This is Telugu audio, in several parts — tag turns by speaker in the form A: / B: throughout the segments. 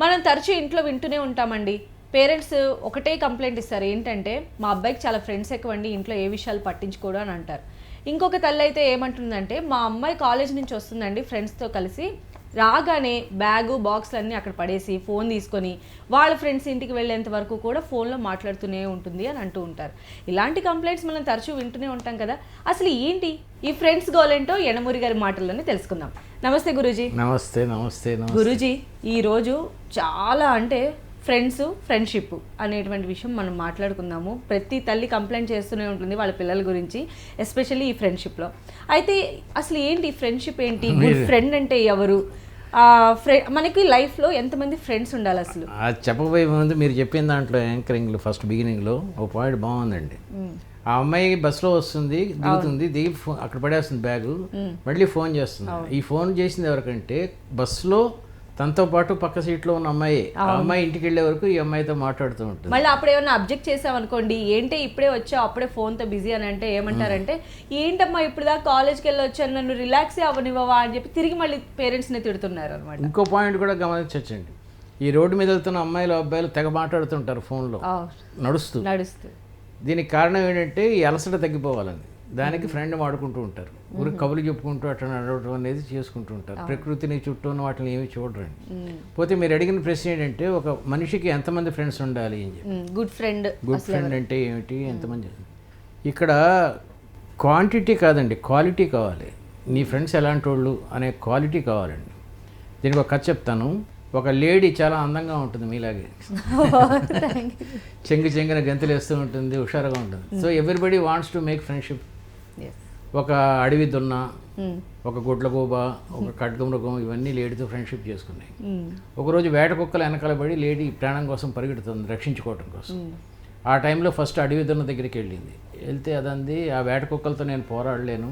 A: మనం తరచూ ఇంట్లో వింటూనే ఉంటామండి. పేరెంట్స్ ఒకటే కంప్లైంట్ ఇస్తారు, ఏంటంటే మా అబ్బాయికి చాలా ఫ్రెండ్స్ ఎక్కువండి, ఇంట్లో ఏ విషయాలు పట్టించుకోడు అని అంటారు. ఇంకొక తల్లి అయితే ఏమంటుందంటే, మా అమ్మాయి కాలేజ్ నుంచి వస్తుందండి ఫ్రెండ్స్తో కలిసి, రాగానే బ్యాగు బాక్స్లు అన్నీ అక్కడ పడేసి ఫోన్ తీసుకొని వాళ్ళ ఫ్రెండ్స్ ఇంటికి వెళ్ళేంత వరకు కూడా ఫోన్లో మాట్లాడుతూనే ఉంటుంది అని అంటూ ఉంటారు. ఇలాంటి కంప్లైంట్స్ మనం తరచూ వింటూనే ఉంటాం కదా. అసలు ఏంటి ఈ ఫ్రెండ్స్ గోలేంటో యనమూరి గారి మాటల్లోనే తెలుసుకుందాం. నమస్తే గురూజీ.
B: నమస్తే నమస్తే
A: గురూజీ, ఈరోజు చాలా అంటే ఫ్రెండ్షిప్ అనేటువంటి విషయం మనం మాట్లాడుకుందాము. ప్రతి తల్లి కంప్లైంట్ చేస్తూనే ఉంటుంది వాళ్ళ పిల్లల గురించి, ఎస్పెషల్లీ ఈ ఫ్రెండ్షిప్లో. అయితే అసలు ఏంటి ఫ్రెండ్షిప్, ఏంటి గుడ్ ఫ్రెండ్ అంటే ఎవరు, మనకి లైఫ్లో ఎంతమంది ఫ్రెండ్స్ ఉండాలి అసలు?
B: అది చెప్పబోయే ముందు మీరు చెప్పిన దాంట్లో యాంకరింగ్లో ఫస్ట్ బిగినింగ్లో ఒక పాయింట్ బాగుందండి. ఆ అమ్మాయి బస్సులో వస్తుంది, దిగుతుంది, దిగి అక్కడ పడేస్తుంది బ్యాగు, మళ్ళీ ఫోన్ చేస్తుంది. ఈ ఫోన్ చేసింది ఎవరికంటే బస్సులో తనతో పాటు పక్క సీట్లో ఉన్న అమ్మాయి. ఆ అమ్మాయి ఇంటికి వెళ్ళే వరకు ఈ అమ్మాయితో మాట్లాడుతూ ఉంటుంది.
A: మళ్ళీ అప్పుడు ఏమన్నా అబ్జెక్ట్ చేసామనుకోండి, ఏంటి ఇప్పుడే వచ్చావు అప్పుడే ఫోన్తో బిజీ అని అంటే ఏమంటారంటే, ఏంటమ్మా ఇప్పుడు దాకా కాలేజ్కి వెళ్ళి వచ్చాను, నన్ను రిలాక్సే అవ్వనివ్వవా అని చెప్పి తిరిగి మళ్ళీ పేరెంట్స్ని తిడుతున్నారు అనమాట.
B: ఇంకో పాయింట్ కూడా గమనించండి, ఈ రోడ్డు మీద వెళ్తున్న అమ్మాయిలు అబ్బాయిలు తెగ మాట్లాడుతుంటారు ఫోన్లో నడుస్తూ. దీనికి కారణం ఏంటంటే ఈ అలసట తగ్గిపోవాలని, దానికి ఫ్రెండ్ వాడుకుంటూ ఉంటారు. ఊరికి కబుర్లు చెప్పుకుంటూ అట్లా నడవడం అనేది చేసుకుంటూ ఉంటారు. ప్రకృతిని చుట్టూ ఉన్న వాటిని ఏమి చూడరండి. పోతే మీరు అడిగిన ప్రశ్న ఏంటంటే, ఒక మనిషికి ఎంతమంది ఫ్రెండ్స్ ఉండాలి అని చెప్పి. గుడ్ ఫ్రెండ్ అంటే ఏమిటి, ఎంతమంది? ఇక్కడ క్వాంటిటీ కాదండి, క్వాలిటీ కావాలి. నీ ఫ్రెండ్స్ ఎలాంటి వాళ్ళు అనే క్వాలిటీ కావాలండి. దీనికి ఒక కథ చెప్తాను. ఒక లేడీ చాలా అందంగా ఉంటుంది మీలాగే, చెంగిన గంతులు వేస్తూ ఉంటుంది, హుషారుగా ఉంటుంది. So everybody wants to make friendship. ఒక అడవి దున్న, ఒక గుడ్లగూబ, ఒక ఖడ్గమృగం, ఇవన్నీ లేడీతో ఫ్రెండ్షిప్ చేసుకున్నాయి. ఒకరోజు వేట కుక్కలు వెనకాల పడి లేడీ ప్రాణం కోసం పరిగెడుతుంది, రక్షించుకోవడం కోసం. ఆ టైంలో ఫస్ట్ అడవి దున్న దగ్గరికి వెళ్ళింది. వెళ్తే అదంది, ఆ వేట కుక్కలతో నేను పోరాడలేను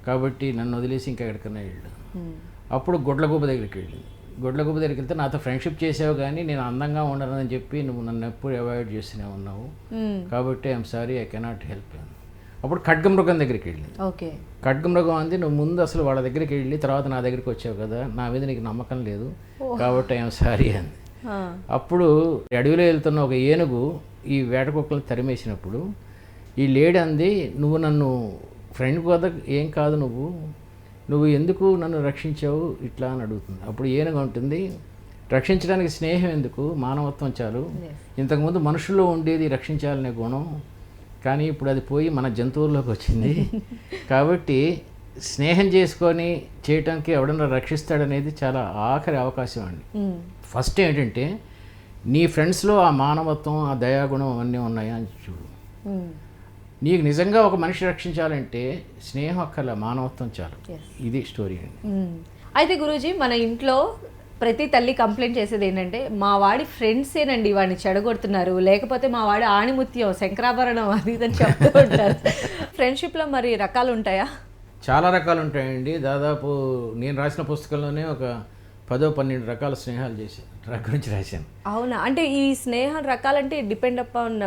B: కాబట్టి నన్ను వదిలేసి ఇంకెక్కడికన్నా వెళ్ళు. అప్పుడు గుడ్లగూబ దగ్గరికి వెళ్ళింది. గుడ్లగూబ దగ్గరికి వెళ్తే, నాతో ఫ్రెండ్షిప్ చేసావు కానీ నేను అందంగా ఉండనని చెప్పి నువ్వు నన్ను ఎప్పుడు అవాయిడ్ చేస్తూనే ఉన్నావు, కాబట్టి I'm sorry, I cannot help. అప్పుడు ఖడ్గమృగం దగ్గరికి వెళ్ళింది. ఖడ్గమృగం అంది, నువ్వు ముందు అసలు వాళ్ళ దగ్గరికి వెళ్ళి తర్వాత నా దగ్గరికి వచ్చావు కదా, నా మీద నీకు నమ్మకం లేదు కాబట్టి ఐఎమ్ సారీ అంది. అప్పుడు అడవిలో వెళ్తున్న ఒక ఏనుగు ఈ వేట కుక్కలను తరిమేసినప్పుడు ఈ లేడీ అంది, నువ్వు నన్ను ఫ్రెండ్ కదా, ఏం కాదు, నువ్వు ఎందుకు నన్ను రక్షించావు ఇట్లా అని అడుగుతుంది. అప్పుడు ఏనుగు ఉంటుంది, రక్షించడానికి స్నేహం ఎందుకు, మానవత్వం చాలు. ఇంతకుముందు మనుషుల్లో ఉండేది రక్షించాలనే గుణం, కానీ ఇప్పుడు అది పోయి మన జంతువుల్లోకి వచ్చింది. కాబట్టి స్నేహం చేసుకొని చేయటానికి ఎవడన్నా రక్షిస్తాడనేది చాలా ఆఖరి అవకాశం అండి. ఫస్ట్ ఏంటంటే నీ ఫ్రెండ్స్లో ఆ మానవత్వం, ఆ దయాగుణం అవన్నీ ఉన్నాయా అని చూడు. నీకు నిజంగా ఒక మనిషి రక్షించాలంటే స్నేహం అక్కర్ల, మానవత్వం చాలు. ఇది స్టోరీ అండి.
A: అయితే గురూజీ, మన ఇంట్లో ప్రతి తల్లి కంప్లైంట్ చేసేది ఏంటంటే, మా వాడి ఫ్రెండ్సేనండి వాడిని చెడగొడుతున్నారు, లేకపోతే మా వాడి ఆణిముత్యం, శంకరాభరణం అది ఇదని చెప్తూ ఉంటారు. ఫ్రెండ్షిప్లో మరి రకాలు ఉంటాయా?
B: చాలా రకాలు ఉంటాయండి. దాదాపు నేను రాసిన పుస్తకంలోనే ఒక 10-12 రకాల స్నేహాలు చేశాను, గురించి రాశాను.
A: అవునా? అంటే ఈ స్నేహం రకాలంటే depend upon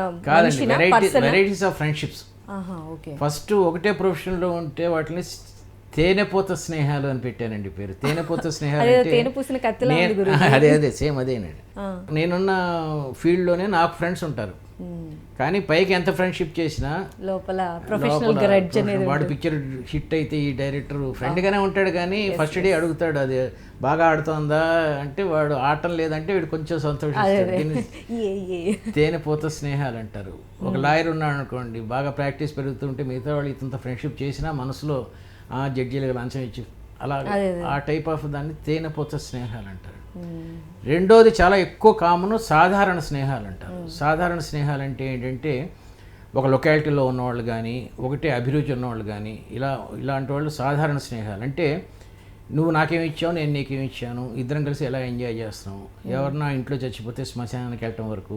B: varieties of friendships. First ఒకటే ప్రొఫెషన్లో ఉంటే వాటిని తేనెపూత స్నేహాలు అని పెట్టానండి పేరు. తేనెపూత స్నేహాలు అదే సేమ్ అదేనండి. నేనున్న ఫీల్డ్లోనే నాకు ఫ్రెండ్స్ ఉంటారు, కానీ పైకి ఎంత ఫ్రెండ్షిప్ చేసినా లోపల వాడు పిక్చర్ హిట్ అయితే ఈ డైరెక్టర్ ఫ్రెండ్గానే ఉంటాడు, కానీ ఫస్ట్ డే అడుగుతాడు, అది బాగా ఆడుతోందా అంటే, వాడు ఆడటం లేదంటే వీడు కొంచెం సంతోషిస్తాడు. తేనెపూత స్నేహాలు అంటారు. ఒక లాయర్ ఉన్నాడు అనుకోండి, బాగా ప్రాక్టీస్ పెరుగుతుంటే మిగతా వాళ్ళు ఇంత ఫ్రెండ్షిప్ చేసినా మనసులో జడ్జీలుగా లంచం ఇచ్చి అలా ఆ టైప్ ఆఫ్ దాన్ని తేనెపూత స్నేహాలు అంటారు. రెండోది చాలా ఎక్కువ కామన్, సాధారణ స్నేహాలు అంటారు. సాధారణ స్నేహాలు అంటే ఏంటంటే, ఒక లొకాలిటీలో ఉన్నవాళ్ళు కానీ, ఒకటే అభిరుచి ఉన్నవాళ్ళు కానీ, ఇలాంటి వాళ్ళు సాధారణ స్నేహాలు. అంటే నువ్వు నాకేమి ఇచ్చావు, నేను నీకేమి ఇచ్చాను, ఇద్దరం కలిసి ఎలా ఎంజాయ్ చేస్తున్నాం, ఎవరన్నా ఇంట్లో చచ్చిపోతే శ్మశానానికి వెళ్ళటం వరకు,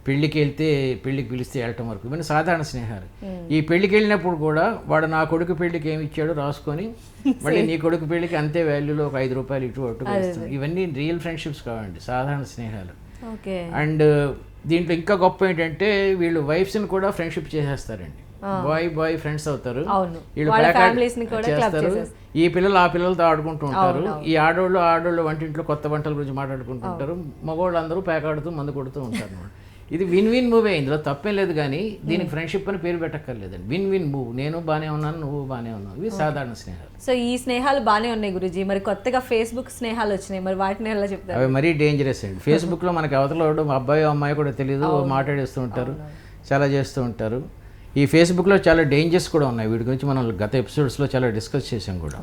B: పెళ్ళికి వెళ్తే పెళ్ళికి పిలిస్తే వెళ్ళటం వరకు, ఇవన్నీ సాధారణ స్నేహాలు. ఈ పెళ్ళికి వెళ్ళినప్పుడు కూడా వాడు నా కొడుకు పెళ్ళికి ఏమి ఇచ్చాడో రాసుకొని మళ్ళీ నీ కొడుకు పెళ్ళికి అంతే వాల్యూలో ఒక 5 రూపాయలు ఇటు అటు వేస్తాం. ఇవన్నీ రియల్ ఫ్రెండ్షిప్స్ కావండి, సాధారణ స్నేహాలు. అండ్ దీంట్లో ఇంకా గొప్ప ఏంటంటే, వీళ్ళు వైఫ్స్ని కూడా ఫ్రెండ్షిప్ చేసేస్తారండి. బాయ్ ఫ్రెండ్స్ అవుతారు.
A: అవును.
B: వీళ్ళు
A: వాళ్ళ
B: ప్యాకెట్
A: families ని కూడా club
B: చేస్తారు.
A: చేసేస్తారు.
B: ఈ పిల్లలు ఆ పిల్లలతో ఆడుకుంటూ ఉంటారు. ఈ ఆడోళ్ళు వంటింట్లో కొత్త వంటల గురించి మాట్లాడుకుంటూ ఉంటారు. మగవాళ్ళు అందరూ పేకాడుతూ మందు కొడుతూ ఉంటారు అన్నమాట. ఇది విన్ మూవే, ఇందులో తప్పేం లేదు. కానీ దీనికి ఫ్రెండ్షిప్ అని పేరు పెట్టక్కర్లేదండి. Win move. నేను బాగానే ఉన్నాను, నువ్వు బాగానే ఉన్నావు. ఇవి సాధారణ స్నేహాలు.
A: సో ఈ స్నేహాలు బాగానే ఉన్నాయి గురూజీ. మరి కొత్తగా ఫేస్బుక్ స్నేహాలు వచ్చినాయి, మరి వాటిని ఎలా చెప్తారు?
B: అవి మరీ డేంజరస్ అండి. ఫేస్బుక్లో మనకి అవతల అబ్బాయి అమ్మాయి కూడా తెలియదు, మాట్లాడేస్తూ ఉంటారు, చాలా చేస్తూ ఉంటారు. ఈ ఫేస్బుక్లో చాలా డేంజర్స్ కూడా ఉన్నాయి. వీటి గురించి మనం గత ఎపిసోడ్స్లో చాలా డిస్కస్ చేసాం కూడా.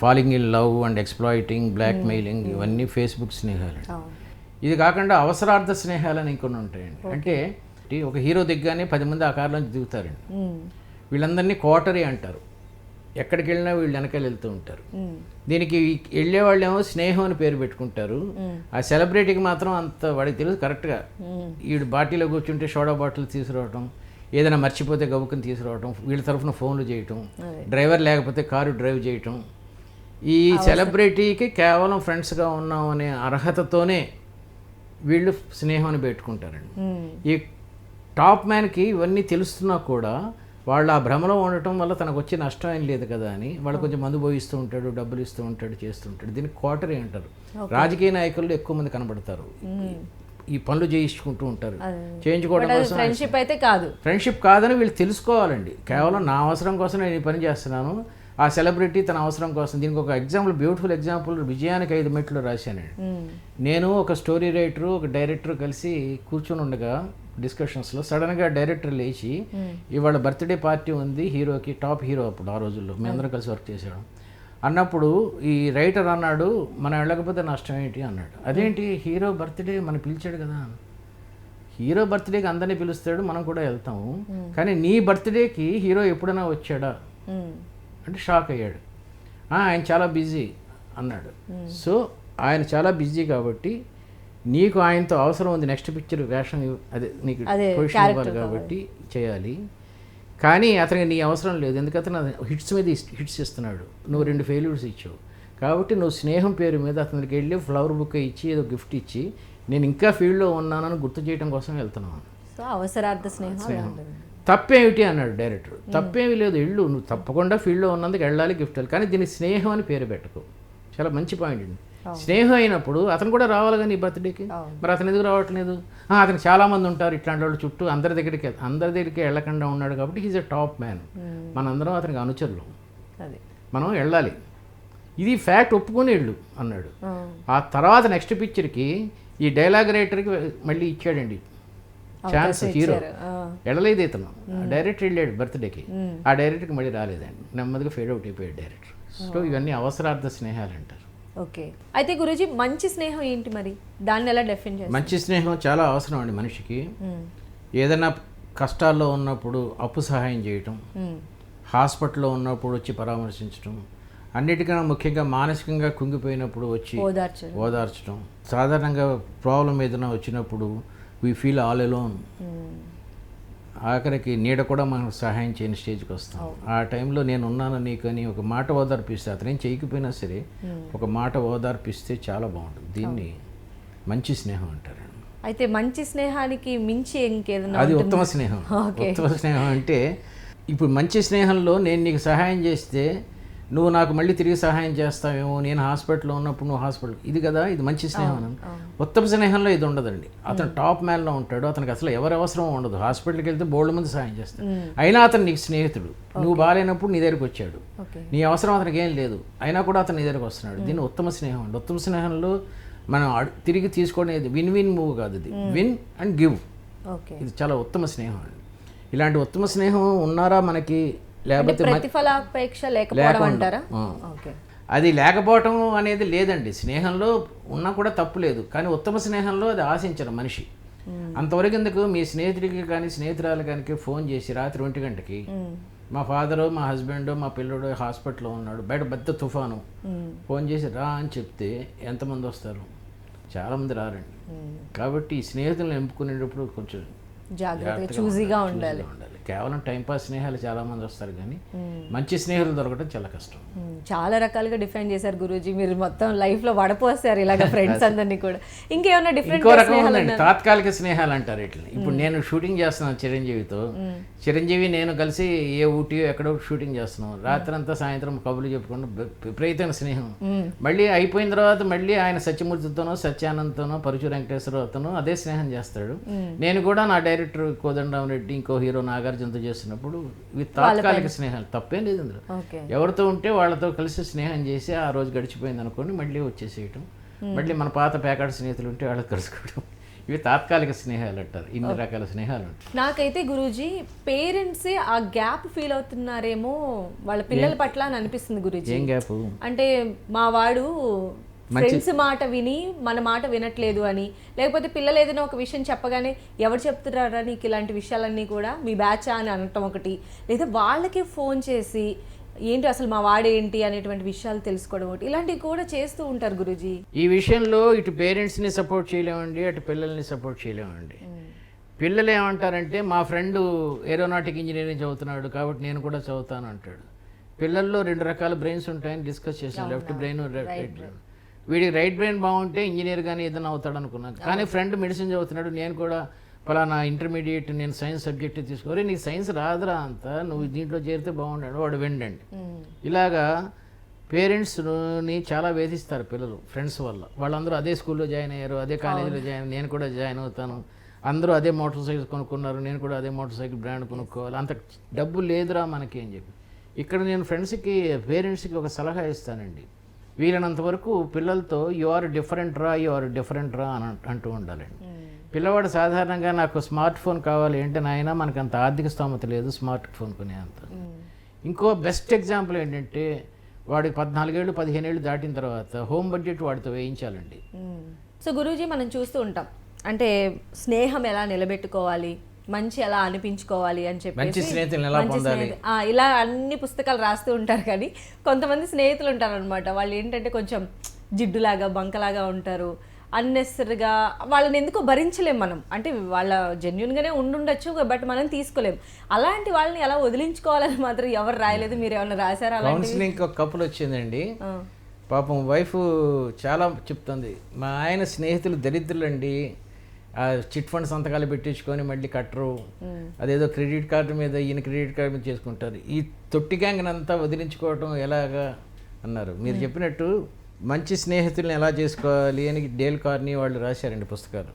B: Falling in love and exploiting, blackmailing, ఇవన్నీ ఫేస్బుక్ స్నేహాలు. ఇది కాకుండా అవసరార్థ స్నేహాలని ఇంకొన్ని ఉంటాయండి. అంటే ఒక హీరో దిగ్గానే 10 మంది ఆ కారులోంచి దిగుతారండి. వీళ్ళందరినీ కోటరీ అంటారు. ఎక్కడికి వెళ్ళినా వీళ్ళు వెనకాల వెళ్తూ ఉంటారు. దీనికి వెళ్ళే వాళ్ళేమో స్నేహం అని పేరు పెట్టుకుంటారు. ఆ సెలబ్రిటీకి మాత్రం అంత వాడికి తెలుసు కరెక్ట్గా. వీడు బాటిలో కూర్చుంటే సోడా బాటిల్ తీసుకురావటం, ఏదైనా మర్చిపోతే గబుక్కుని తీసుకురావటం, వీళ్ళ తరఫున ఫోన్లు చేయటం, డ్రైవర్ లేకపోతే కారు డ్రైవ్ చేయటం. ఈ సెలబ్రిటీకి కేవలం ఫ్రెండ్స్గా ఉన్నాం అనే అర్హతతోనే వీళ్ళు స్నేహం అని పెట్టుకుంటారండి. ఈ టాప్ మ్యాన్కి ఇవన్నీ తెలుస్తున్నా కూడా వాళ్ళు ఆ భ్రమలో ఉండటం వల్ల తనకు వచ్చే నష్టం ఏం లేదు కదా అని వాళ్ళు కొంచెం మందు పోయిస్తూ ఉంటాడు, డబ్బులు ఇస్తూ ఉంటాడు, చేస్తూ ఉంటాడు. దీన్ని క్వార్టరీ అంటారు. రాజకీయ నాయకులు ఎక్కువ మంది కనబడతారు, ఈ పనులు చేయించుకుంటూ ఉంటారు. చేయించుకోవడం కోసం
A: ఫ్రెండ్షిప్ అయితే కాదు,
B: ఫ్రెండ్షిప్ కాదని వీళ్ళు తెలుసుకోవాలండి. కేవలం నా అవసరం కోసం నేను ఈ పని చేస్తున్నాను, ఆ సెలబ్రిటీ తన అవసరం కోసం. దీనికి ఒక ఎగ్జాంపుల్, బ్యూటిఫుల్ ఎగ్జాంపుల్, విజయానికి 5 మెట్లు రాశానండి. నేను ఒక స్టోరీ రైటరు, ఒక డైరెక్టర్ కలిసి కూర్చొని ఉండగా డిస్కషన్స్లో సడన్గా డైరెక్టర్ లేచి, ఇవాళ బర్త్డే పార్టీ ఉంది హీరోకి, టాప్ హీరో అప్పుడు ఆ రోజుల్లో మేము అందరం కలిసి వర్క్ చేసాడు అన్నప్పుడు ఈ రైటర్ అన్నాడు, మనం వెళ్ళకపోతే నష్టం ఏంటి అన్నాడు. అదేంటి, హీరో బర్త్డే మనం పిలిచాడు కదా. హీరో బర్త్డేకి అందరినీ పిలుస్తాడు, మనం కూడా వెళ్తాము. కానీ నీ బర్త్డేకి హీరో ఎప్పుడైనా వచ్చాడా అంటే షాక్ అయ్యాడు. ఆయన చాలా బిజీ అన్నాడు. సో ఆయన చాలా బిజీ కాబట్టి నీకు ఆయనతో అవసరం ఉంది, నెక్స్ట్ పిక్చర్ వేషం అదే నీకు పొజిషన్ ఇవ్వాలి కాబట్టి చేయాలి. కానీ అతనికి నీ అవసరం లేదు, ఎందుకంటే అతను హిట్స్ మీద హిట్స్ ఇస్తున్నాడు, నువ్వు 2 ఫెయిల్యూర్స్ ఇచ్చావు. కాబట్టి నువ్వు స్నేహం పేరు మీద అతనికి వెళ్ళి ఫ్లవర్ బుక్ ఇచ్చి ఏదో గిఫ్ట్ ఇచ్చి నేను ఇంకా ఫీల్డ్లో ఉన్నానని గుర్తు చేయడం కోసం వెళ్తున్నాను.
A: సో అవసరార్థ స్నేహం.
B: తప్పేమిటి అన్నాడు డైరెక్టర్. తప్పేమీ లేదు, వెళ్ళు, నువ్వు తప్పకుండా ఫీల్డ్లో ఉన్నందుకు వెళ్ళాలి, గిఫ్ట్ వెళ్ళాలి. కానీ దీన్ని స్నేహం అని పేరు పెట్టకు. చాలా మంచి పాయింట్ అండి. స్నేహం అయినప్పుడు అతను కూడా రావాలి కానీ ఈ బర్త్డేకి, మరి అతను ఎందుకు రావట్లేదు? అతనికి చాలామంది ఉంటారు ఇట్లాంటి వాళ్ళు చుట్టూ, అందరి దగ్గరికి వెళ్ళకుండా ఉన్నాడు కాబట్టి హీజ్ ఎ టాప్ మ్యాన్. మనందరం అతనికి అనుచరులు, మనం వెళ్ళాలి, ఇది ఫ్యాక్ట్, ఒప్పుకొని వెళ్ళు అన్నాడు. ఆ తర్వాత నెక్స్ట్ పిక్చర్కి ఈ డైలాగ్ రైటర్కి మళ్ళీ ఇచ్చాడండి ఛాన్స్. హీరో వెళ్ళలేదు, ఇతను డైరెక్టర్ వెళ్ళాడు బర్త్డేకి, ఆ డైరెక్టర్కి మళ్ళీ రాలేదండి, నెమ్మదిగా ఫేడ్ అవుట్ అయిపోయాడు డైరెక్టర్. సో ఇవన్నీ అవసరార్థ స్నేహాలు అంటారు.
A: ఓకే, అయితే గురూజీ మంచి స్నేహం ఏంటి మరి, దాన్ని ఎలా డెఫిన్ చేస్తారు?
B: మంచి స్నేహం చాలా అవసరం అండి మనిషికి. ఏదైనా కష్టాల్లో ఉన్నప్పుడు అప్పు సహాయం చేయటం, హాస్పిటల్లో ఉన్నప్పుడు వచ్చి పరామర్శించడం, అన్నిటికన్నా ముఖ్యంగా మానసికంగా కుంగిపోయినప్పుడు వచ్చి ఓదార్చడం, సాధారణంగా ప్రాబ్లం ఏదైనా వచ్చినప్పుడు వీ ఫీల్ ఆల్ అలోన్, ఆఖరికి నీడ కూడా మనకు సహాయం చేయని స్టేజ్కి వస్తాం. ఆ టైంలో నేను ఉన్నాను నీకు అని ఒక మాట ఓదార్పిస్తే, అతనేం చేయకపోయినా సరే ఒక మాట ఓదార్పిస్తే చాలా బాగుంటుంది. దీన్ని మంచి స్నేహం అంటారు.
A: అయితే మంచి స్నేహానికి మించి ఇంకేదైనా?
B: అది ఉత్తమ స్నేహం. ఉత్తమ స్నేహం అంటే ఇప్పుడు మంచి స్నేహంలో నేను నీకు సహాయం చేస్తే నువ్వు నాకు మళ్ళీ తిరిగి సహాయం చేస్తావేమో, నేను హాస్పిటల్లో ఉన్నప్పుడు నువ్వు హాస్పిటల్, ఇది కదా, ఇది మంచి స్నేహం. ఉత్తమ స్నేహంలో ఇది ఉండదండి. అతను టాప్ మ్యాన్లో ఉంటాడు, అతనికి అసలు ఎవరి అవసరం ఉండదు. హాస్పిటల్కి వెళ్తే బోల్డ్ మంది సహాయం చేస్తాడు, అయినా అతను నీకు స్నేహితుడు. నువ్వు బాగాలేనప్పుడు నీ దగ్గరికి వచ్చాడు, నీ అవసరం అతనికి ఏం లేదు, అయినా కూడా అతను నీ దగ్గరికి వస్తున్నాడు. దీన్ని ఉత్తమ స్నేహం అండి. ఉత్తమ స్నేహంలో మనం తిరిగి తీసుకోవడం విన్ మూవ్ కాదు, ఇది విన్ అండ్ గివ్. ఇది చాలా ఉత్తమ స్నేహం అండి. ఇలాంటి ఉత్తమ స్నేహం ఉన్నారా మనకి? లేకపోతే
A: ప్రతిఫలాపేక్ష లేకపోవడం అంటారా?
B: అది లేకపోవటం అనేది లేదండి. స్నేహంలో ఉన్నా కూడా తప్పు లేదు, కానీ ఉత్తమ స్నేహంలో అది ఆశించరు మనిషి. అంతవరకు ఎందుకు, మీ స్నేహితుడికి కానీ స్నేహితురాలు కానీ ఫోన్ చేసి రాత్రి 1 గంటకి మా ఫాదరు, మా హస్బెండ్, మా పిల్లడు హాస్పిటల్లో ఉన్నాడు, బయట పెద్ద తుఫాను, ఫోన్ చేసి రా అని చెప్తే ఎంతమంది వస్తారు? చాలామంది రారండి. కాబట్టి ఈ స్నేహితులను ఎంపుకునేటప్పుడు కొంచెం
A: జాగ్రత్తగా చూజీగా ఉండాలి.
B: కేవలం టైంపాస్ స్నేహాలు చాలా మంది వస్తారు కానీ మంచి స్నేహితులు దొరకడం చాలా కష్టం.
A: చాలా రకాలుగా డిఫైన్ చేశారు గురూజీ, మీరు మొత్తం లైఫ్ లో వడపోసారు ఇలాగ ఫ్రెండ్స్ అందరినీ కూడా. ఇంకేమైనా డిఫరెంట్
B: ఇంకో రకం ఉందండి, తాత్కాలిక స్నేహాలు అంటారు ఇట్లా. ఇప్పుడు నేను షూటింగ్ చేస్తున్నాను చిరంజీవితో, చిరంజీవి నేను కలిసి ఏ ఊటీ ఎక్కడో షూటింగ్ చేస్తున్నాం, రాత్రంతా సాయంత్రం కబుర్లు చెప్పుకుంటూ విపరీతమైన స్నేహం. మళ్ళీ అయిపోయిన తర్వాత మళ్ళీ ఆయన సత్యమూర్తితోనో సత్యానందతోనో పరుచు వెంకటేశ్వరరావుతోనో అదే స్నేహం చేస్తాడు. నేను కూడా నా డైరెక్టర్ కోదండరామ్ రెడ్డి ఇంకో హీరో నాగార్జునతో చేస్తున్నప్పుడు ఇవి తాత్కాలిక స్నేహాలు, తప్పేం లేదు అందులో. ఎవరితో ఉంటే వాళ్ళతో కలిసి స్నేహం చేసి ఆ రోజు గడిచిపోయింది అనుకోండి మళ్ళీ వచ్చేసేయటం, మళ్ళీ మన పాత ప్యాకెట్ స్నేహితులు ఉంటే వాళ్ళకి కలుసుకోవడం, ఇవి తాత్కాలిక స్నేహాలు అంటారు. ఇన్ని రకాల స్నేహాలు ఉంటాయి.
A: నాకైతే గురూజీ పేరెంట్సే ఆ గ్యాప్ ఫీల్ అవుతున్నారేమో వాళ్ళ పిల్లల పట్ల అని అనిపిస్తుంది గురూజీ.
B: ఏం గ్యాప్
A: అంటే మా వాడు ఫ్రెండ్స్ మాట విని మన మాట వినట్లేదు అని, లేకపోతే పిల్లలు ఏదైనా ఒక విషయం చెప్పగానే ఎవరు చెప్తున్నారా నీకు ఇలాంటి విషయాలన్నీ కూడా మీ బ్యాచా అని అనటం ఒకటి, లేదా వాళ్ళకే ఫోన్ చేసి ఏంటి అసలు మా వాడేంటి అనేటువంటి విషయాలు తెలుసుకోవడం ఒకటి, ఇలాంటివి కూడా చేస్తూ ఉంటారు గురూజీ.
B: ఈ విషయంలో ఇటు పేరెంట్స్ని సపోర్ట్ చేయలేమండి, అటు పిల్లల్ని సపోర్ట్ చేయలేమండి. పిల్లలు ఏమంటారంటే మా ఫ్రెండ్ ఏరోనాటిక్ ఇంజనీరింగ్ చదువుతున్నాడు కాబట్టి నేను కూడా చదువుతాను అంటాడు. పిల్లల్లో 2 రకాల బ్రెయిన్స్ ఉంటాయని డిస్కస్ చేసాను, లెఫ్ట్ బ్రెయిన్ రైట్ బ్రెయిన్. వీడికి రైట్ బ్రెయిన్ బాగుంటే ఇంజనీర్ కానీ ఏదైనా అవుతాడు అనుకున్నాను, కానీ ఫ్రెండ్ మెడిసిన్ చదువుతున్నాడు, నేను కూడా ఫలానా ఇంటర్మీడియట్ నేను సైన్స్ సబ్జెక్ట్ తీసుకోవాలి, నీకు సైన్స్ రాదురా అంతా, నువ్వు దీంట్లో చేరితే బాగుండాడు, వాడు వినండి. ఇలాగా పేరెంట్స్ని చాలా వేధిస్తారు పిల్లలు ఫ్రెండ్స్ వల్ల. వాళ్ళందరూ అదే స్కూల్లో జాయిన్ అయ్యారు, అదే కాలేజీలో జాయిన్, నేను కూడా జాయిన్ అవుతాను, అందరూ అదే మోటార్ సైకిల్ కొనుక్కున్నారు, నేను కూడా అదే మోటార్ సైకిల్ బ్రాండ్ కొనుక్కోవాలి, అంత డబ్బు లేదురా మనకి అని చెప్పి. ఇక్కడ నేను ఫ్రెండ్స్కి పేరెంట్స్కి ఒక సలహా ఇస్తానండి, వీలైనంత వరకు పిల్లలతో యు ఆర్ డిఫరెంట్ రా అని అంటూ ఉండాలండి. పిల్లవాడు సాధారణంగా నాకు స్మార్ట్ ఫోన్ కావాలి అంటే నాయన మనకు అంత ఆర్థిక స్తోమత లేదు స్మార్ట్ ఫోన్ కొనే అంత. ఇంకో బెస్ట్ ఎగ్జాంపుల్ ఏంటంటే వాడికి 14 ఏళ్ళు 15 ఏళ్ళు దాటిన తర్వాత హోమ్ బడ్జెట్ వాడితో వేయించాలండి.
A: సో గురూజీ మనం చూస్తూ ఉంటాం అంటే స్నేహం ఎలా నిలబెట్టుకోవాలి, మంచి ఎలా అనిపించుకోవాలి అని చెప్పి,
B: మంచి స్నేహితులను ఎలా పొందాలి,
A: ఇలా అన్ని పుస్తకాలు రాస్తూ ఉంటారు. కానీ కొంతమంది స్నేహితులు ఉంటారు అనమాట, వాళ్ళు ఏంటంటే కొంచెం జిడ్డులాగా బంకలాగా ఉంటారు, అన్నెసరిగా వాళ్ళని ఎందుకో భరించలేం మనం, అంటే వాళ్ళ జెన్యున్గానే ఉండుండొచ్చు బట్ మనం తీసుకోలేం. అలాంటి వాళ్ళని ఎలా వదిలించుకోవాలని మాత్రం ఎవరు రాయలేదు, మీరు ఏమైనా రాశారా?
B: కౌన్సిలింగ్ ఒక కపుల్ వచ్చిందండి, పాపం వైఫ్ చాలా చెప్తుంది, మా ఆయన స్నేహితులు దరిద్రులండి, చిట్ ఫండ్ సంతకాలు పెట్టించుకొని మళ్ళీ కట్టరు, అదేదో క్రెడిట్ కార్డు మీద ఈయన క్రెడిట్ కార్డు మీద చేసుకుంటారు, ఈ తొట్టి గ్యాంగ్ని అంతా వదిలించుకోవటం ఎలాగా అన్నారు. మీరు చెప్పినట్టు మంచి స్నేహితుల్ని ఎలా చేసుకోవాలి అని డేల్ కార్నీ వాళ్ళు రాశారండి పుస్తకాలు,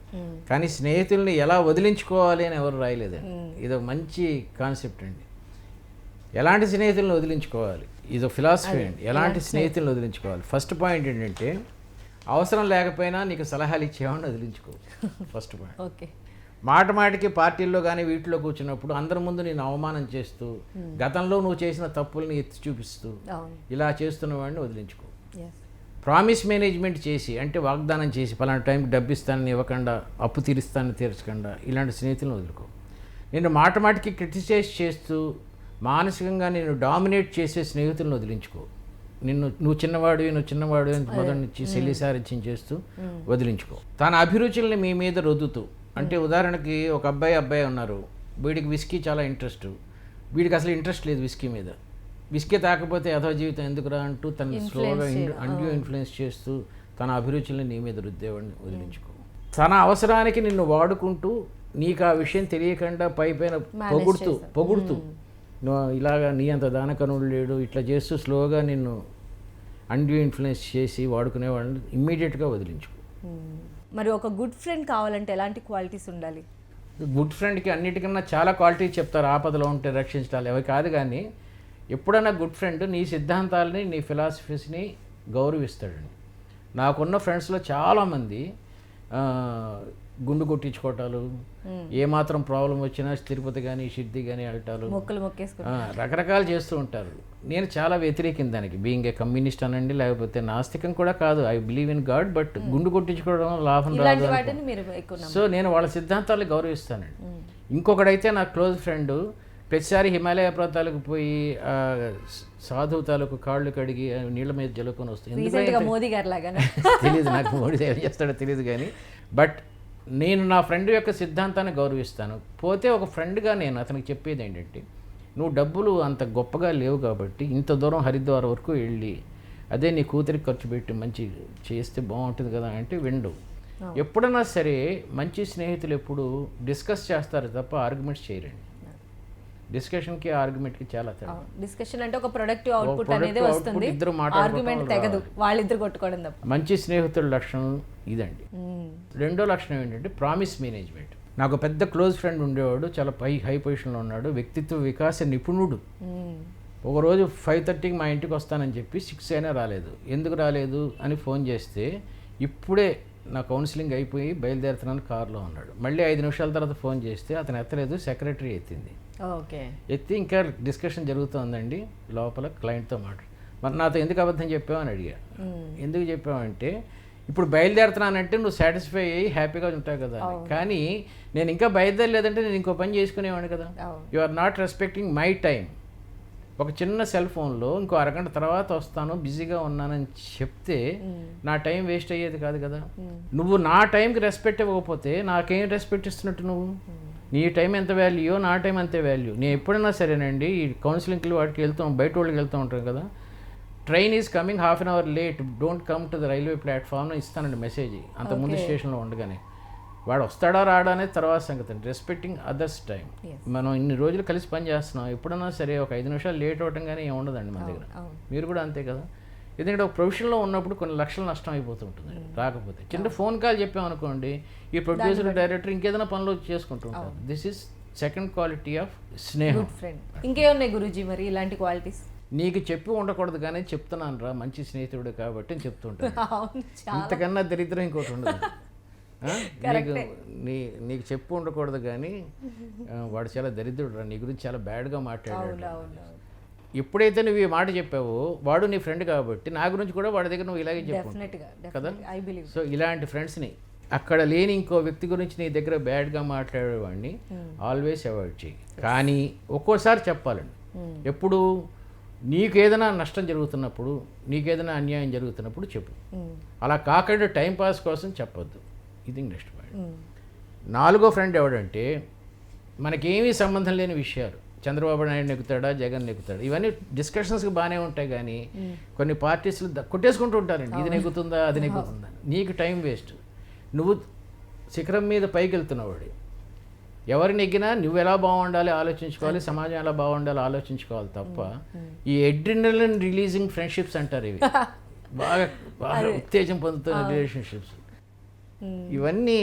B: కానీ స్నేహితుల్ని ఎలా వదిలించుకోవాలి అని ఎవరు రాయలేదండి. ఇది మంచి కాన్సెప్ట్ అండి, ఎలాంటి స్నేహితులను వదిలించుకోవాలి, ఇది ఫిలాసఫీ అండి, ఎలాంటి స్నేహితులను వదిలించుకోవాలి. ఫస్ట్ పాయింట్ ఏంటంటే అవసరం లేకపోయినా నీకు సలహాలు ఇచ్చేవాడిని వదిలించుకో, ఫస్ట్ పాయింట్.
A: ఓకే,
B: మాటికి పార్టీల్లో కానీ వీటిలో కూర్చున్నప్పుడు అందరి ముందు నేను అవమానం చేస్తూ గతంలో నువ్వు చేసిన తప్పుల్ని ఎత్తి చూపిస్తూ ఇలా చేస్తున్న వాడిని వదిలించుకో. ప్రామిస్ మేనేజ్మెంట్ చేసి అంటే వాగ్దానం చేసి పలానా టైంకి డబ్బు ఇస్తానని ఇవ్వకుండా, అప్పు తీరుస్తానని తీర్చకుండా ఇలాంటి స్నేహితులను వదులుకో. నేను మాటికి క్రిటిసైజ్ చేస్తూ మానసికంగా నేను డామినేట్ చేసే స్నేహితులను వదిలించుకో. నువ్వు చిన్నవాడు అని మొదటి నుంచి సెల్లిసారిత్యం చేస్తూ వదిలించుకో. తన అభిరుచుల్ని మీ మీద రుద్దుతూ, అంటే ఉదాహరణకి ఒక అబ్బాయి ఉన్నారు, వీడికి విస్కీ చాలా ఇంట్రెస్ట్, వీడికి అసలు ఇంట్రెస్ట్ లేదు విస్కీ మీద, విస్కీ తాకపోతే యథా జీవితం ఎందుకురా అంటూ తను స్లోగా అండ్యూ ఇన్ఫ్లుయెన్స్ చేస్తూ తన అభిరుచుల్ని నీ మీద రుద్దేవాడిని వదిలించుకో. తన అవసరానికి నిన్ను వాడుకుంటూ నీకు ఆ విషయం తెలియకుండా పైపైన పొగుడుతూ నువ్వు ఇలాగా నీ అంత దానకనుడు లేడు ఇట్లా చేస్తూ స్లోగా నిన్ను అండ్యూ ఇన్ఫ్లుయెన్స్ చేసి వాడుకునేవాడిని ఇమ్మీడియట్గా వదిలించుకో.
A: మరి ఒక గుడ్ ఫ్రెండ్ కావాలంటే ఎలాంటి క్వాలిటీస్ ఉండాలి?
B: గుడ్ ఫ్రెండ్కి అన్నిటికన్నా చాలా క్వాలిటీస్ చెప్తారు, ఆపదలో ఉంటే రక్షించాలి అవి కాదు, కానీ ఎప్పుడైనా గుడ్ ఫ్రెండ్ నీ సిద్ధాంతాలని నీ ఫిలాసఫీస్ని గౌరవిస్తాడండి. నాకున్న ఫ్రెండ్స్లో చాలామంది గుండు కొట్టించుకోవటాలు, ఏమాత్రం ప్రాబ్లం వచ్చినా తిరుపతి కానీ షిర్ది కానీ వెళ్ళటాలు, రకరకాలు చేస్తూ ఉంటారు. నేను చాలా వ్యతిరేకం దానికి, బీయింగ్ ఏ కమ్యూనిస్ట్ అనండి, లేకపోతే నాస్తికం కూడా కాదు, I believe in God, but గుండు కొట్టించుకోవడం లాభం రాదు. సో నేను వాళ్ళ సిద్ధాంతాలు గౌరవిస్తానండి. ఇంకొకడైతే నా క్లోజ్ ఫ్రెండ్ ప్రతిసారి హిమాలయ ప్రాంతాలకు పోయి సాధువు తాలూకు కాళ్ళు కడిగి నీళ్ళ మీద జలుకొని వస్తుంది.
A: మోదీ గారు లాగా
B: తెలియదు నాకు, మోడీ ఏం చేస్తాడో తెలియదు కానీ, బట్ నేను నా ఫ్రెండ్ యొక్క సిద్ధాంతాన్ని గౌరవిస్తాను. పోతే ఒక ఫ్రెండ్గా నేను అతనికి చెప్పేది ఏంటంటే, నువ్వు డబ్బులు అంత గొప్పగా లేవు కాబట్టి ఇంత దూరం హరిద్వార్ వరకు వెళ్ళి అదే నీ కూతురికి ఖర్చు పెట్టి మంచి చేస్తే బాగుంటుంది కదా అంటే విండు. ఎప్పుడైనా సరే మంచి స్నేహితులు ఎప్పుడు డిస్కస్ చేస్తారు తప్ప ఆర్గ్యుమెంట్స్ చేయరండి. డిస్కషన్కి ఆర్గ్యుమెంట్కి చాలా తేడా.
A: డిస్కషన్ అంటే ఒక ప్రొడక్టివ్ అవుట్పుట్ అనేది వస్తుంది,
B: ఇద్దరు
A: ఆర్గ్యుమెంట్ తెగదు, వాళ్ళిద్దరు కొట్టుకోవడం తప్ప.
B: మంచి స్నేహితుల లక్షణం ఇదండి. రెండో లక్షణం ఏంటంటే ప్రామిస్ మేనేజ్మెంట్. నాకు పెద్ద క్లోజ్ ఫ్రెండ్ ఉండేవాడు, చాలా హై పొజిషన్లో ఉన్నాడు, వ్యక్తిత్వ వికాస నిపుణుడు. ఒకరోజు 5:30కి మా ఇంటికి వస్తానని చెప్పి 6 అయినా రాలేదు. ఎందుకు రాలేదు అని ఫోన్ చేస్తే ఇప్పుడే నా కౌన్సిలింగ్ అయిపోయి బయలుదేరుతున్నాను కారులో ఉన్నాడు. మళ్ళీ 5 నిమిషాల తర్వాత ఫోన్ చేస్తే అతను ఎత్తలేదు, సెక్రటరీ ఎత్తింది. ఎత్తి ఇంకా డిస్కషన్ జరుగుతుందండి లోపల క్లయింట్తో మరి నాతో ఎందుకు అబద్ధం చెప్పావు అని అడిగా. ఎందుకు చెప్పావంటే ఇప్పుడు బయలుదేరుతున్నానంటే నువ్వు సాటిస్ఫై అయ్యి హ్యాపీగా ఉంటావు కదా అని. కానీ నేను ఇంకా బయలుదేరలేదంటే నేను ఇంకో పని చేసుకునేవాడిని కదా. You are not respecting my time. ఒక చిన్న సెల్ ఫోన్లో ఇంకో అరగంట తర్వాత వస్తాను బిజీగా ఉన్నానని చెప్తే నా టైం వేస్ట్ అయ్యేది కాదు కదా. నువ్వు నా టైంకి రెస్పెక్ట్ ఇవ్వకపోతే నాకేం రెస్పెక్ట్ ఇస్తున్నట్టు? నువ్వు నీ టైం ఎంత వాల్యూ, నా టైం అంతే వాల్యూ. నేను ఎప్పుడైనా సరేనండి ఈ కౌన్సిలింగ్కి వాటికి వెళ్తాం, బయట వాళ్ళకి వెళ్తూ ఉంటాం కదా, train is coming half an hour late, don't come to the railway ప్లాట్ఫామ్లో ఇస్తానండి మెసేజ్. అంత ముందు స్టేషన్లో ఉండగానే వాడు వస్తాడా రాడా అనేది తర్వాత సంగతి. Respecting others time. మనం ఇన్ని రోజులు కలిసి పని చేస్తున్నాం, ఎప్పుడైనా సరే ఒక 5 నిమిషాలు లేట్ అవ్వటం కానీ ఏమి ఉండదండి మన దగ్గర. మీరు కూడా అంతే కదా. ఎందుకంటే ఒక ప్రొఫెషన్లో ఉన్నప్పుడు కొన్ని లక్షలు నష్టం అయిపోతుంటుంది రాకపోతే. చిన్న ఫోన్ కాల్ చెప్పామనుకోండి, ఈ ప్రొడ్యూసర్ డైరెక్టర్ ఇంకేదైనా పనులు చేసుకుంటూ ఉంటారు. This is second quality of స్నేహం.
A: ఇంకేమున్నాయి గురూజీ మరి ఇలాంటి క్వాలిటీస్?
B: నీకు చెప్పి ఉండకూడదు కానీ చెప్తున్నాను రా, మంచి స్నేహితుడు కాబట్టి అని చెప్తుంటాను. ఇంతకన్నా దరిద్రం ఇంకోటి ఉండదు. నీకు చెప్పు ఉండకూడదు కానీ వాడు చాలా దరిద్రుడు రా, నీ గురించి చాలా బ్యాడ్గా మాట్లాడాడు. ఎప్పుడైతే నువ్వు ఈ మాట చెప్పావో వాడు నీ ఫ్రెండ్ కాబట్టి నా గురించి కూడా వాడి దగ్గర నువ్వు ఇలాగే చెప్పు కదా. సో ఇలాంటి ఫ్రెండ్స్ని, అక్కడ లేని ఇంకో వ్యక్తి గురించి నీ దగ్గర బ్యాడ్గా మాట్లాడేవాడిని ఆల్వేస్ అవాయిడ్ చేయి. కానీ ఒక్కోసారి చెప్పాలండి. ఎప్పుడు నీకు ఏదైనా నష్టం జరుగుతున్నప్పుడు, నీకేదైనా అన్యాయం జరుగుతున్నప్పుడు చెప్పు. అలా కాకుండా టైంపాస్ కోసం చెప్పొద్దు. ఇది నెక్స్ట్ పాయింట్. 4వ ఫ్రెండ్ ఎవడంటే మనకేమీ సంబంధం లేని విషయాలు. చంద్రబాబు నాయుడు నెక్కుతాడా, జగన్ నెక్కుతాడా, ఇవన్నీ డిస్కషన్స్కి బాగానే ఉంటాయి. కానీ కొన్ని పార్టీస్లు కొట్టేసుకుంటూ ఉంటారండి, ఇది నెగ్గుతుందా అది నెగ్గుతుందా. నీకు టైం వేస్ట్. నువ్వు శిఖరం మీద పైకి వెళ్తున్నవాడు. ఎవరు నెగ్గినా నువ్వు ఎలా బాగుండాలి ఆలోచించుకోవాలి, సమాజం ఎలా బాగుండాలి ఆలోచించుకోవాలి తప్ప ఈ అడ్రినలిన్ రిలీజింగ్ ఫ్రెండ్షిప్స్ అంటారు, ఇవి బాగా బాగా ఉత్తేజం పొందుతున్న రిలేషన్షిప్స్, ఇవన్నీ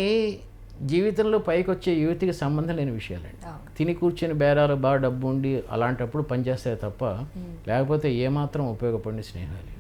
B: జీవితంలో పైకి వచ్చే యువతికి సంబంధం లేని విషయాలండి. తిని కూర్చొని బేరాలు బాగా డబ్బు ఉండి అలాంటప్పుడు పనిచేస్తాయి తప్ప లేకపోతే ఏమాత్రం ఉపయోగపడిన స్నేహాలు.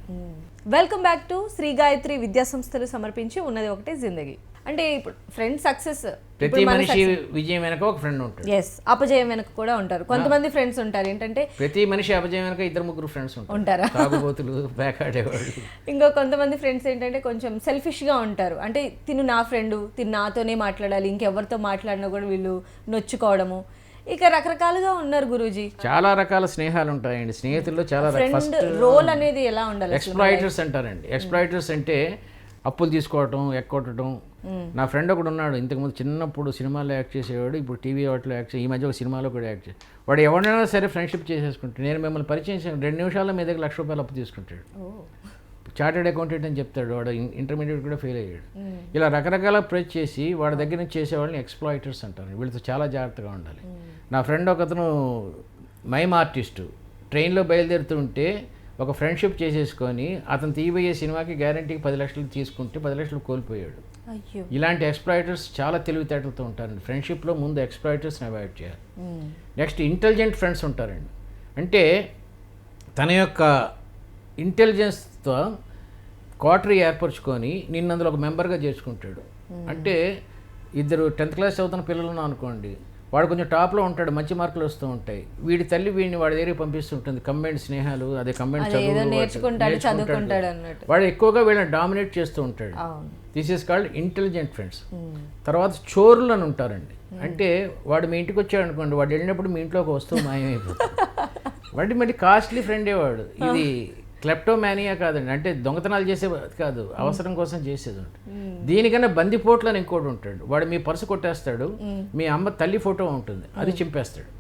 A: Welcome back to Shri Gayatri Vidya సంస్థలు సమర్పించి ఉన్నది ఒకటే జిందగీ. అంటే ఇప్పుడు ఫ్రెండ్ సక్సెస్,
B: ప్రతి మనిషి విజయం వెనక ఒక ఫ్రెండ్ ఉంటాడు.
A: ఎస్, అపజయం వెనక కూడా ఉంటారు. కొంతమంది ఫ్రెండ్స్ ఉంటారు ఏంటంటే
B: ప్రతి మనిషి అపజయం వెనక 2-3 ఫ్రెండ్స్ ఉంటారా, తాగుబోతులు, బ్యాకాడేవాళ్ళు.
A: ఇంకో కొంతమంది ఫ్రెండ్స్ ఏంటంటే కొంచెం సెల్ఫిష్గా ఉంటారు. అంటే తిను నా ఫ్రెండ్, తిను నాతోనే మాట్లాడాలి, ఇంకెవరితో మాట్లాడినా కూడా వీళ్ళు నొచ్చుకోవడము. ఇక రకరకాలుగా ఉన్నారు గురూజీ.
B: చాలా రకాల స్నేహాలు ఉంటాయండి. స్నేహితుల్లో చాలా
A: ఫ్రెండ్ రోల్ అనేది ఎలా ఉండాలి?
B: ఎక్స్‌ప్లాయిటర్స్ అంటారండి. ఎక్స్‌ప్లాయిటర్స్ అంటే అప్పులు తీసుకోవటం, ఎక్కొట్టడం. నా ఫ్రెండ్ ఒకడు ఉన్నాడు, ఇంతకుముందు చిన్నప్పుడు సినిమాలో యాక్ట్ చేసేవాడు, ఇప్పుడు టీవీ వాటిలో యాక్ట్ ఈ మధ్య ఒక సినిమాలో కూడా యాక్ట్ చేసి వాడు ఎవరైనా సరే ఫ్రెండ్షిప్ చేసేసుకుంటాడు. నేను మిమ్మల్ని పరిచయం చేసిన 2 నిమిషాల్లో మీ దగ్గర ₹1,00,000 అప్పు తీసుకుంటాడు. చార్టెడ్ అకౌంటెంట్ అని చెప్తాడు, వాడు ఇంటర్మీడియట్ కూడా ఫెయిల్ అయ్యాడు. ఇలా రకరకాల అప్రోచ్ చేసి వాడి దగ్గర నుంచి చేసేవాళ్ళని ఎక్స్‌ప్లాయిటర్స్ అంటారు. వీళ్ళతో చాలా జాగ్రత్తగా ఉండాలి. నా ఫ్రెండ్ ఒకతను మైమ్ ఆర్టిస్టు, ట్రైన్లో బయలుదేరుతుంటే ఒక ఫ్రెండ్షిప్ చేసేసుకొని అతను తీయబోయే సినిమాకి గ్యారంటీకి 10 లక్షలు తీసుకుంటే 10 లక్షలు కోల్పోయాడు. ఇలాంటి ఎక్స్‌ప్లాయిటర్స్ చాలా తెలివితేటలతో ఉంటారండి. ఫ్రెండ్షిప్లో ముందు ఎక్స్‌ప్లాయిటర్స్ని అవాయిడ్ చేయాలి. నెక్స్ట్ ఇంటెలిజెంట్ ఫ్రెండ్స్ ఉంటారండి. అంటే తన యొక్క ఇంటెలిజెన్స్తో క్వార్టరీ ఏర్పరచుకొని నిన్ను అందులో ఒక మెంబర్గా చేర్చుకుంటాడు. అంటే 2 10th క్లాస్ చదువుతున్న పిల్లలు అనుకోండి, వాడు కొంచెం టాప్లో ఉంటాడు, మంచి మార్కులు వస్తూ ఉంటాయి. వీడి తల్లి వీడిని వాడి దగ్గరికి పంపిస్తుంటుంది. కంబైన్డ్ స్నేహాలు, అదే కంబైన్డ్ చదువుకుంటాడు. వాడు ఎక్కువగా వీళ్ళని డామినేట్ చేస్తూ ఉంటాడు. This is called intelligent friends. తర్వాత చోరులు అని ఉంటారండి. అంటే వాడు మీ ఇంటికి వచ్చాడు అనుకోండి, వాడు వెళ్ళినప్పుడు మీ ఇంట్లో ఒక వస్తువు మాయమైపోతుంది. వాడి మళ్ళీ కాస్ట్లీ ఫ్రెండే వాడు. ఇది క్లెప్టోమానియా కాదండి, అంటే దొంగతనాలు చేసే కాదు, అవసరం కోసం చేసేది ఉంటుంది. దీనికన్నా బందిపోట్లు అని ఇంకోటి ఉంటాడు, వాడు మీ పర్సు కొట్టేస్తాడు, మీ అమ్మ తల్లి ఫోటో ఉంటుంది అది చింపేస్తాడు,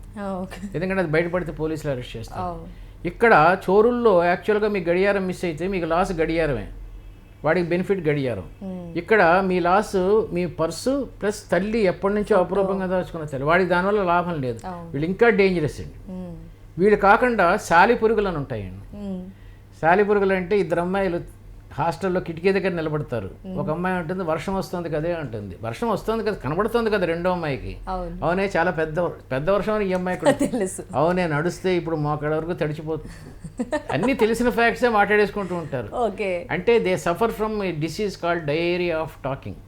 B: ఎందుకంటే అది బయటపడితే పోలీసులు అరెస్ట్ చేస్తారు. ఇక్కడ చోరుల్లో యాక్చువల్గా మీ గడియారం మిస్ అయితే మీకు లాస్ గడియారమే, వాడికి బెనిఫిట్ గడియారం. ఇక్కడ మీ లాస్ మీ పర్సు ప్లస్ తల్లి ఎప్పటి నుంచో అపరూపంగా దాచుకున్న తల్లి, వాడికి దానివల్ల లాభం లేదు. వీళ్ళు ఇంకా డేంజరస్ అండి. వీళ్ళు కాకుండా సాలిపురుగులు అని ఉంటాయండి. సాలిపురుగులు అంటే ఇద్దరు అమ్మాయిలు హాస్టల్లో కిటికీ దగ్గర నిలబడతారు. ఒక అమ్మాయి ఉంటుంది వర్షం వస్తుంది కదే అంటుంది, వర్షం వస్తుంది కదా కనబడుతుంది కదా రెండో అమ్మాయికి, అవునే చాలా పెద్ద వర్షం అని ఈ అమ్మాయి కూడా తెలుసు, అవునే నడుస్తే ఇప్పుడు మోకాళ్ళ వరకు తడిచిపోతుంది, అన్నీ తెలిసిన ఫ్యాక్ట్సే మాట్లాడేసుకుంటూ ఉంటారు. అంటే they suffer from A disease called diarrhoea of talking,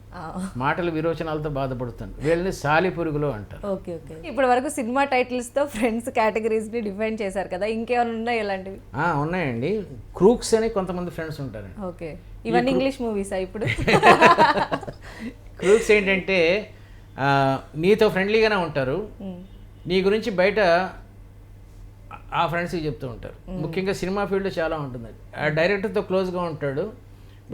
B: మాటల విరోచనాలతో బాధపడుతుంది. వీళ్ళని సాలిపురుగులు అంటారు.
A: ఓకే ఓకే, ఇప్పటి వరకు సినిమా టైటిల్స్ తో ఫ్రెండ్స్ కేటగిరీస్ ని డిఫైన్ చేశారు కదా, ఇంకేమైనా ఉన్నాయి ఇలాంటివి?
B: ఉన్నాయండి. క్రూక్స్ అని కొంతమంది ఫ్రెండ్స్ ఉంటారండి.
A: ఓకే, ఇవన్నీ ఇంగ్లీష్ మూవీసా ఇప్పుడు?
B: క్రూక్స్ ఏంటంటే నీతో ఫ్రెండ్లీగానే ఉంటారు, నీ గురించి బయట ఆ ఫ్రెండ్స్కి చెప్తూ ఉంటారు. ముఖ్యంగా సినిమా ఫీల్డ్ చాలా ఉంటుంది. ఆ డైరెక్టర్తో క్లోజ్గా ఉంటాడు,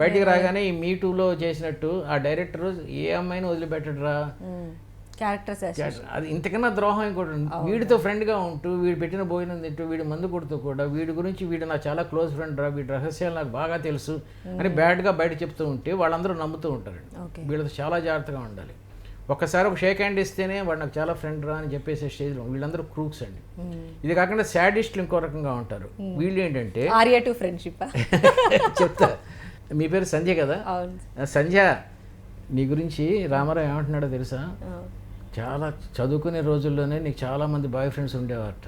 B: బయటికి రాగానే ఈ మీ టూలో చేసినట్టు ఆ డైరెక్టర్ ఏ అమ్మాయిని వదిలిపెట్టడురా, అది ఇంతకన్నా ద్రోహం ఇంకోటి. వీడితో ఫ్రెండ్గా ఉంటూ వీడు పెట్టిన భోజనం తింటూ వీడి మందు కొడుతూ కూడా వీడి గురించి వీడు నాకు చాలా క్లోజ్ ఫ్రెండ్ రా, వీడి రహస్యాలు నాకు బాగా తెలుసు అని బ్యాడ్గా బయట చెప్తూ ఉంటే వాళ్ళందరూ నమ్ముతూ ఉంటారండి. వీళ్ళతో చాలా జాగ్రత్తగా ఉండాలి. ఒక్కసారి ఒక షేక్ హ్యాండ్ ఇస్తేనే వాడు నాకు చాలా ఫ్రెండ్ రా అని చెప్పేసే స్టేజ్లో వీళ్ళందరూ క్రూక్స్ అండి. ఇది కాకుండా శాడిస్టులు ఇంకో రకంగా ఉంటారు. వీళ్ళు ఏంటంటే
A: ఫ్రెండ్షిప్
B: చెప్తా. మీ పేరు సంధ్య కదా, సంధ్య నీ గురించి రామారావు ఏమంటున్నాడో తెలుసా, చాలా చదువుకునే రోజుల్లోనే నీకు చాలా మంది బాయ్ ఫ్రెండ్స్ ఉండేవారట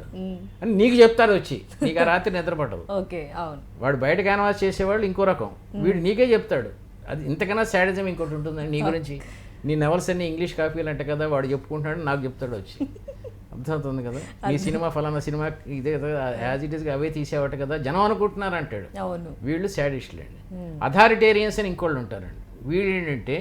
B: అని నీకు చెప్తారు వచ్చి, నీకు ఆ రాత్రి నిద్రపడదు. వాడు బయట క్యాన్వాస్ చేసేవాళ్ళు ఇంకో రకం, వీడు నీకే చెప్తాడు. అది ఇంతకన్నా శాడిజం ఇంకోటి ఉంటుందండి. నీ గురించి నీ నవల్స్ అన్ని ఇంగ్లీష్ కాపీలు అంటే కదా, వాడు చెప్పుకుంటాడు నాకు చెప్తాడు వచ్చి. అర్థమవుతుంది కదా, ఈ సినిమా ఫలానా సినిమా ఇదే కదా, యాజ్ ఇట్ ఈస్గా అవే తీసేవాట కదా జనం అనుకుంటున్నారు అంటాడు. వీళ్ళు శాడిస్టులు అండి. అథారిటేరియన్స్ అని ఇంకోళ్ళు ఉంటారండి. వీళ్ళు ఏంటంటే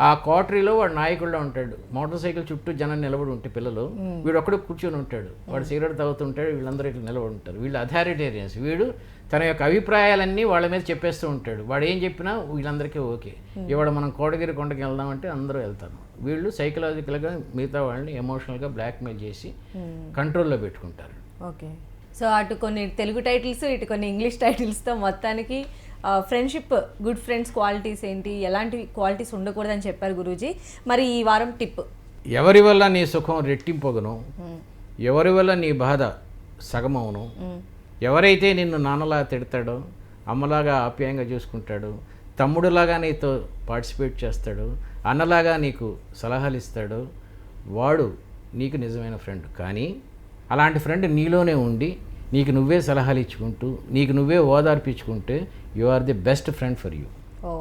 B: ఆ క్వార్టరీలో వాడు నాయకుల్లో ఉంటాడు, మోటార్ సైకిల్ చుట్టూ జనం నిలబడి ఉంటే పిల్లలు, వీడు ఒక్కడు కూర్చొని ఉంటాడు, వాడు సిగరెట్ తాగుతుంటాడు, వీళ్ళందరూ ఇట్లా నిలబడి ఉంటారు. వీళ్ళు అథారిటేరియన్స్. వీడు తన యొక్క అభిప్రాయాలన్నీ వాళ్ళ మీద చెప్పేస్తూ ఉంటాడు, వాడు ఏం చెప్పినా వీళ్ళందరికీ ఓకే. ఇవాళ మనం కోటగిరి కొండకి వెళ్దామంటే అందరూ వెళ్తారు. వీళ్ళు సైకలాజికల్గా మిగతా వాళ్ళని ఎమోషనల్గా బ్లాక్మెయిల్ చేసి కంట్రోల్లో పెట్టుకుంటారు.
A: ఓకే, సో అటు కొన్ని తెలుగు టైటిల్స్ ఇటు కొన్ని ఇంగ్లీష్ టైటిల్స్తో మొత్తానికి ఫ్రెండ్షిప్, గుడ్ ఫ్రెండ్స్ క్వాలిటీస్ ఏంటి, ఎలాంటి క్వాలిటీస్ ఉండకూడదని చెప్పారు గురూజీ. మరి ఈ వారం టిప్,
B: ఎవరి వల్ల నీ సుఖం రెట్టింపగును, ఎవరి వల్ల నీ బాధ సగమవును, ఎవరైతే నిన్ను నాన్నలా తిడతాడో, అమ్మలాగా ఆప్యాయంగా చూసుకుంటాడు, తమ్ముడులాగా నీతో పార్టిసిపేట్ చేస్తాడు, అన్నలాగా నీకు సలహాలు ఇస్తాడు, వాడు నీకు నిజమైన ఫ్రెండ్. కానీ అలాంటి ఫ్రెండ్ నీలోనే ఉండి నీకు నువ్వే సలహాలు ఇచ్చుకుంటూ నీకు నువ్వే ఓదార్పించుకుంటే you are the best friend for you.
A: Oh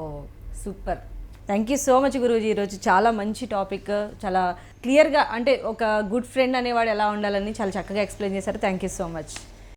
A: super, thank you so much Guruji. ఈరోజు చాలా మంచి టాపిక్, చాలా క్లియర్గా, అంటే ఒక గుడ్ ఫ్రెండ్ అనేవాడు ఎలా ఉండాలని చాలా చక్కగా ఎక్స్ప్లెయిన్ చేశారు. Thank you so much.